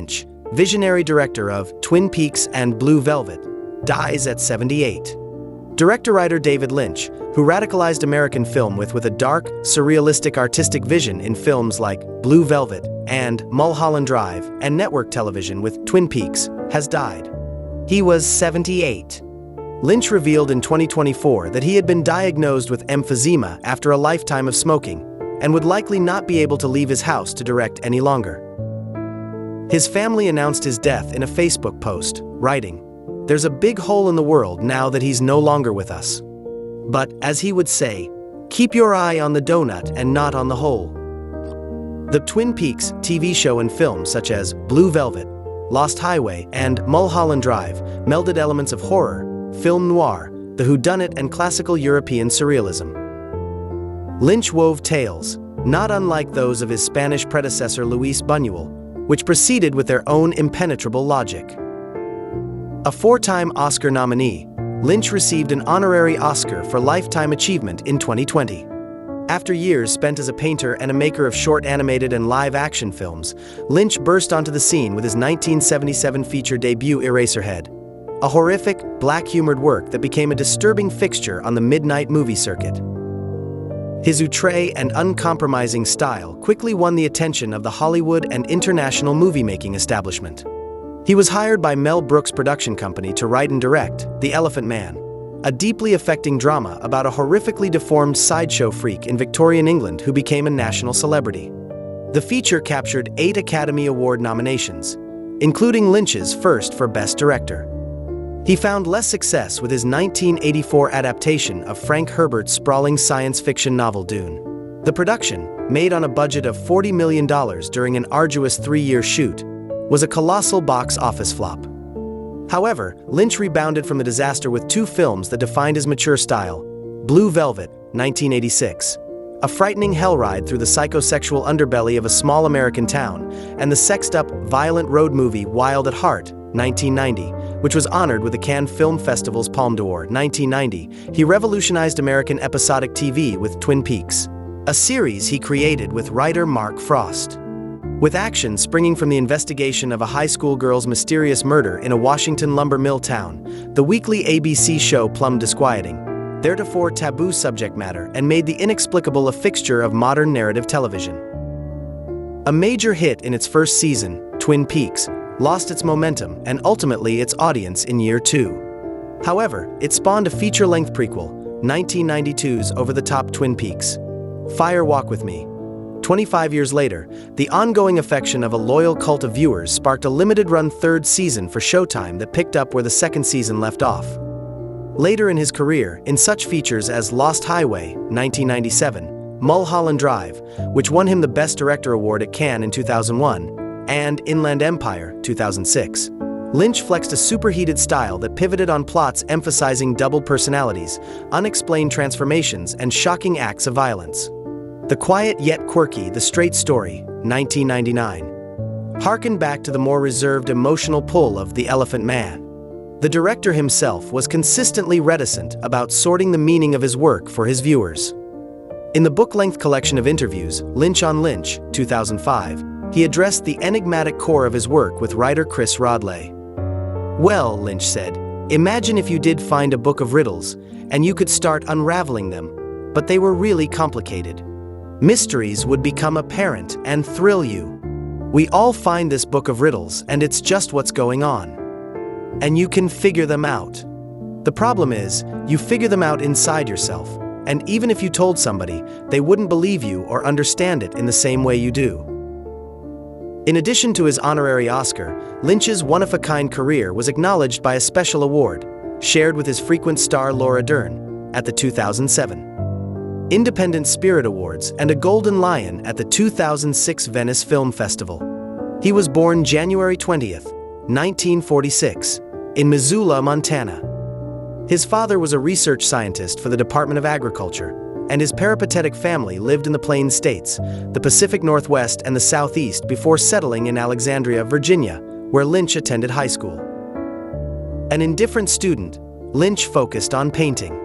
Lynch, visionary director of Twin Peaks and Blue Velvet, dies at 78. Director-writer David Lynch, who radicalized American film with a dark, surrealistic artistic vision in films like Blue Velvet and Mulholland Drive, and network television with Twin Peaks, has died. He was 78. Lynch revealed in 2024 that he had been diagnosed with emphysema after a lifetime of smoking, and would likely not be able to leave his house to direct any longer. His family announced his death in a Facebook post, writing, "There's a big hole in the world now that he's no longer with us. But, as he would say, keep your eye on the donut and not on the hole." The Twin Peaks TV show and films such as Blue Velvet, Lost Highway, and Mulholland Drive melded elements of horror, film noir, the whodunit, and classical European surrealism. Lynch wove tales, not unlike those of his Spanish predecessor Luis Buñuel, which proceeded with their own impenetrable logic. A four-time Oscar nominee, Lynch received an honorary Oscar for Lifetime Achievement in 2020. After years spent as a painter and a maker of short animated and live-action films, Lynch burst onto the scene with his 1977 feature debut Eraserhead, a horrific, black-humored work that became a disturbing fixture on the midnight movie circuit. His outre and uncompromising style quickly won the attention of the Hollywood and international movie-making establishment. He was hired by Mel Brooks' production company to write and direct The Elephant Man, a deeply affecting drama about a horrifically deformed sideshow freak in Victorian England who became a national celebrity. The feature captured 8 Academy Award nominations, including Lynch's first for Best Director. He found less success with his 1984 adaptation of Frank Herbert's sprawling science fiction novel Dune. The production, made on a budget of $40 million during an arduous 3-year shoot, was a colossal box office flop. However, Lynch rebounded from the disaster with 2 films that defined his mature style: Blue Velvet, 1986, a frightening hell ride through the psychosexual underbelly of a small American town, and the sexed-up, violent road movie Wild at Heart, 1990, which was honored with the Cannes Film Festival's Palme d'Or. 1990, he revolutionized American episodic TV with Twin Peaks, a series he created with writer Mark Frost. With action springing from the investigation of a high school girl's mysterious murder in a Washington lumber mill town, the weekly ABC show plumbed disquieting, theretofore taboo subject matter, and made the inexplicable a fixture of modern narrative television. A major hit in its first season, Twin Peaks lost its momentum and ultimately its audience in year 2. However, it spawned a feature-length prequel, 1992's over-the-top Twin Peaks, Fire Walk with Me. 25 years later, the ongoing affection of a loyal cult of viewers sparked a limited-run 3rd season for Showtime that picked up where the 2nd season left off. Later in his career, in such features as Lost Highway, 1997, Mulholland Drive, which won him the Best Director Award at Cannes in 2001, and Inland Empire, 2006, Lynch flexed a superheated style that pivoted on plots emphasizing double personalities, unexplained transformations, and shocking acts of violence. The quiet yet quirky The Straight Story, 1999, harkened back to the more reserved emotional pull of The Elephant Man. The director himself was consistently reticent about sorting the meaning of his work for his viewers. In the book-length collection of interviews, Lynch on Lynch, 2005, he addressed the enigmatic core of his work with writer Chris Rodley. "Well," Lynch said, "imagine if you did find a book of riddles, and you could start unraveling them, but they were really complicated. Mysteries would become apparent and thrill you. We all find this book of riddles, and it's just what's going on. And you can figure them out. The problem is, you figure them out inside yourself, and even if you told somebody, they wouldn't believe you or understand it in the same way you do." In addition to his honorary Oscar, Lynch's one-of-a-kind career was acknowledged by a special award, shared with his frequent star Laura Dern, at the 2007 Independent Spirit Awards and a Golden Lion at the 2006 Venice Film Festival. He was born January 20th, 1946, in Missoula, Montana. His father was a research scientist for the Department of Agriculture, and his peripatetic family lived in the Plains States, the Pacific Northwest and the Southeast before settling in Alexandria, Virginia, where Lynch attended high school. An indifferent student, Lynch focused on painting.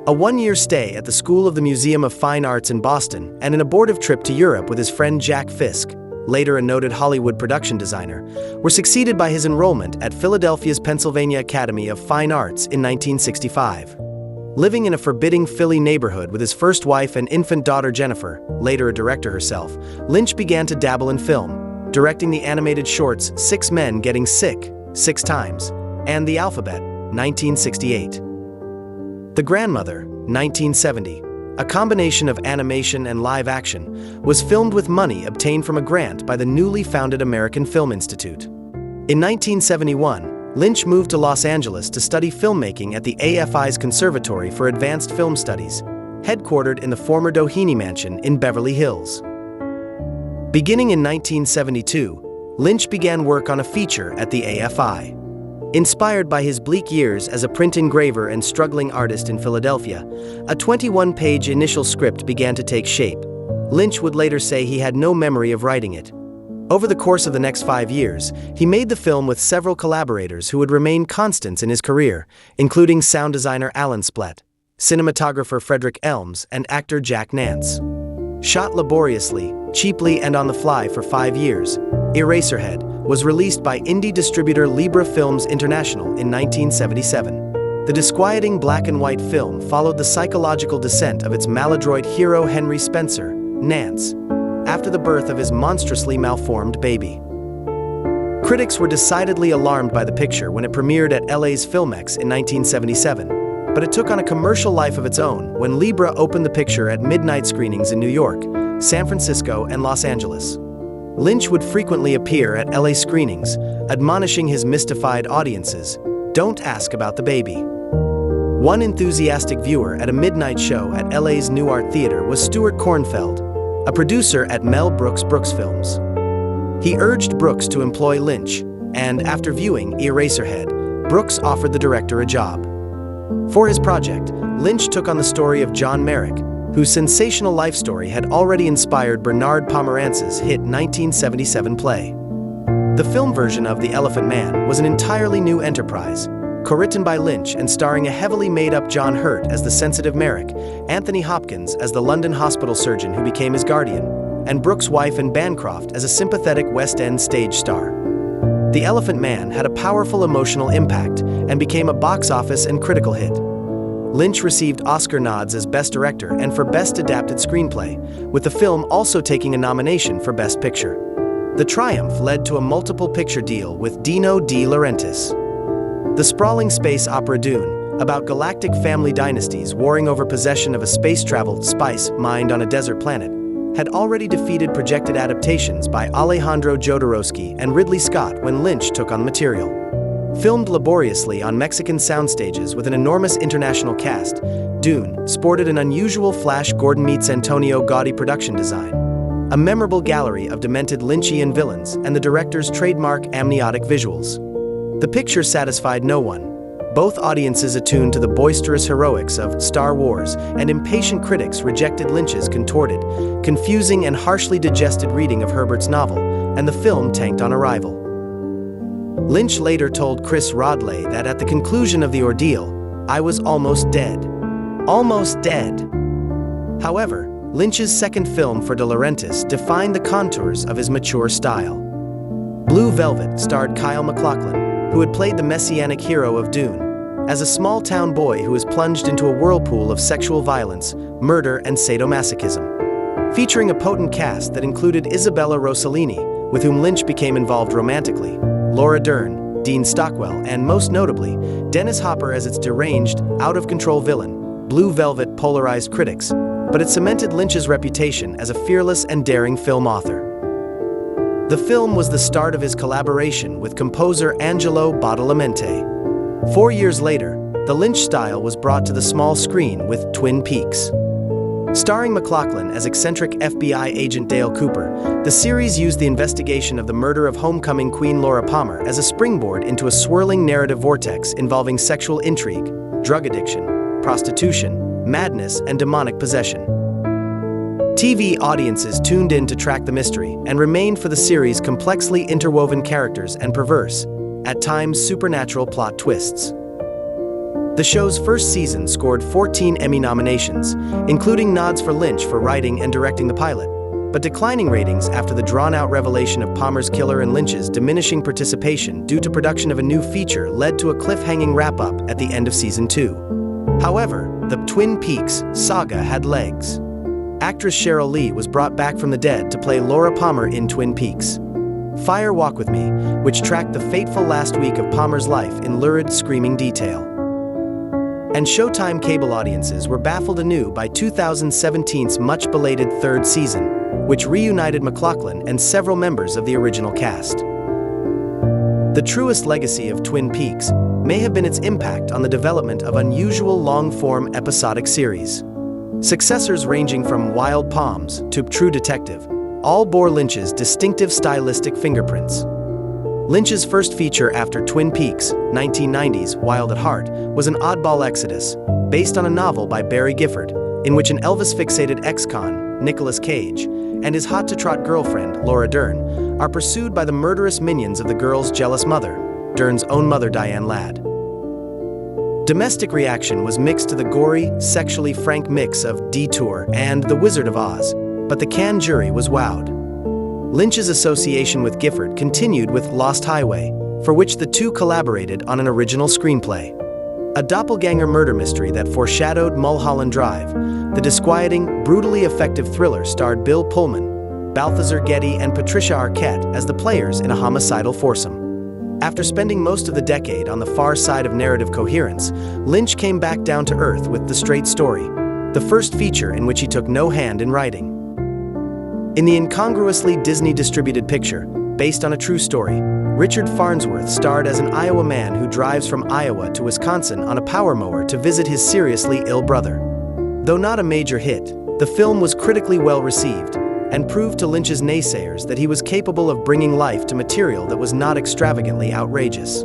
A one-year stay at the School of the Museum of Fine Arts in Boston and an abortive trip to Europe with his friend Jack Fisk later a noted Hollywood production designer, were succeeded by his enrollment at Philadelphia's Pennsylvania Academy of Fine Arts in 1965. Living in a forbidding Philly neighborhood with his first wife and infant daughter Jennifer, later a director herself, Lynch began to dabble in film, directing the animated shorts 6 Men Getting Sick, 6 Times, and The Alphabet, 1968. The Grandmother, 1970, a combination of animation and live action, was filmed with money obtained from a grant by the newly founded American Film Institute. In 1971, Lynch moved to Los Angeles to study filmmaking at the AFI's Conservatory for Advanced Film Studies, headquartered in the former Doheny Mansion in Beverly Hills. Beginning in 1972, Lynch began work on a feature at the AFI. Inspired by his bleak years as a print engraver and struggling artist in Philadelphia, a 21-page initial script began to take shape. Lynch would later say he had no memory of writing it. Over the course of the next 5 years, he made the film with several collaborators who would remain constants in his career, including sound designer Alan Splett, cinematographer Frederick Elms, and actor Jack Nance. Shot laboriously, cheaply, and on the fly for 5 years, Eraserhead was released by indie distributor Libra Films International in 1977. The disquieting black-and-white film followed the psychological descent of its maladroit hero Henry Spencer, Nance, after the birth of his monstrously malformed baby. Critics were decidedly alarmed by the picture when it premiered at LA's Filmex in 1977, but it took on a commercial life of its own when Libra opened the picture at midnight screenings in New York, San Francisco, and Los Angeles. Lynch would frequently appear at LA screenings, admonishing his mystified audiences, "Don't ask about the baby." One enthusiastic viewer at a midnight show at LA's New Art Theater was Stuart Kornfeld, a producer at Mel Brooks' Films. He urged Brooks to employ Lynch, and after viewing Eraserhead, Brooks offered the director a job. For his project, Lynch took on the story of John Merrick, whose sensational life story had already inspired Bernard Pomerance's hit 1977 play. The film version of The Elephant Man was an entirely new enterprise, co-written by Lynch and starring a heavily made-up John Hurt as the sensitive Merrick, Anthony Hopkins as the London hospital surgeon who became his guardian, and Brooks' wife Anne Bancroft as a sympathetic West End stage star. The Elephant Man had a powerful emotional impact and became a box office and critical hit. Lynch received Oscar nods as Best Director and for Best Adapted Screenplay, with the film also taking a nomination for Best Picture. The triumph led to a multiple picture deal with Dino De Laurentiis. The sprawling space opera Dune, about galactic family dynasties warring over possession of a space-traveled spice mined on a desert planet, had already defeated projected adaptations by Alejandro Jodorowsky and Ridley Scott when Lynch took on the material. Filmed laboriously on Mexican soundstages with an enormous international cast, Dune sported an unusual Flash Gordon meets Antonio Gaudi production design, a memorable gallery of demented Lynchian villains and the director's trademark amniotic visuals. The picture satisfied no one. Both audiences attuned to the boisterous heroics of Star Wars and impatient critics rejected Lynch's contorted, confusing and harshly digested reading of Herbert's novel, and the film tanked on arrival. Lynch later told Chris Rodley that at the conclusion of the ordeal, "I was almost dead. Almost dead." However, Lynch's second film for De Laurentiis defined the contours of his mature style. Blue Velvet starred Kyle MacLachlan, who had played the messianic hero of Dune, as a small-town boy who is plunged into a whirlpool of sexual violence, murder, and sadomasochism. Featuring a potent cast that included Isabella Rossellini, with whom Lynch became involved romantically, Laura Dern, Dean Stockwell, and most notably, Dennis Hopper as its deranged, out-of-control villain, Blue Velvet polarized critics, but it cemented Lynch's reputation as a fearless and daring film author. The film was the start of his collaboration with composer Angelo Badalamenti. 4 years later, the Lynch style was brought to the small screen with Twin Peaks. Starring MacLachlan as eccentric FBI agent Dale Cooper, the series used the investigation of the murder of homecoming Queen Laura Palmer as a springboard into a swirling narrative vortex involving sexual intrigue, drug addiction, prostitution, madness, and demonic possession. TV audiences tuned in to track the mystery and remained for the series' complexly interwoven characters and perverse, at times supernatural plot twists. The show's first season scored 14 Emmy nominations, including nods for Lynch for writing and directing the pilot, but declining ratings after the drawn-out revelation of Palmer's killer and Lynch's diminishing participation due to production of a new feature led to a cliffhanging wrap-up at the end of Season 2. However, the Twin Peaks saga had legs. Actress Cheryl Lee was brought back from the dead to play Laura Palmer in Twin Peaks: Fire Walk With Me, which tracked the fateful last week of Palmer's life in lurid, screaming detail. And Showtime cable audiences were baffled anew by 2017's much-belated third season, which reunited MacLachlan and several members of the original cast. The truest legacy of Twin Peaks may have been its impact on the development of unusual long-form episodic series. Successors ranging from Wild Palms to True Detective all bore Lynch's distinctive stylistic fingerprints. Lynch's first feature after Twin Peaks, 1990's Wild at Heart, was an oddball exodus, based on a novel by Barry Gifford, in which an Elvis-fixated ex-con, Nicolas Cage, and his hot-to-trot girlfriend, Laura Dern, are pursued by the murderous minions of the girl's jealous mother, Dern's own mother Diane Ladd. Domestic reaction was mixed to the gory, sexually frank mix of Detour and The Wizard of Oz, but the Cannes jury was wowed. Lynch's association with Gifford continued with Lost Highway, for which the two collaborated on an original screenplay. A doppelganger murder mystery that foreshadowed Mulholland Drive, the disquieting, brutally effective thriller starred Bill Pullman, Balthazar Getty, and Patricia Arquette as the players in a homicidal foursome. After spending most of the decade on the far side of narrative coherence, Lynch came back down to earth with The Straight Story, the first feature in which he took no hand in writing. In the incongruously Disney-distributed picture, based on a true story, Richard Farnsworth starred as an Iowa man who drives from Iowa to Wisconsin on a power mower to visit his seriously ill brother. Though not a major hit, the film was critically well received and proved to Lynch's naysayers that he was capable of bringing life to material that was not extravagantly outrageous.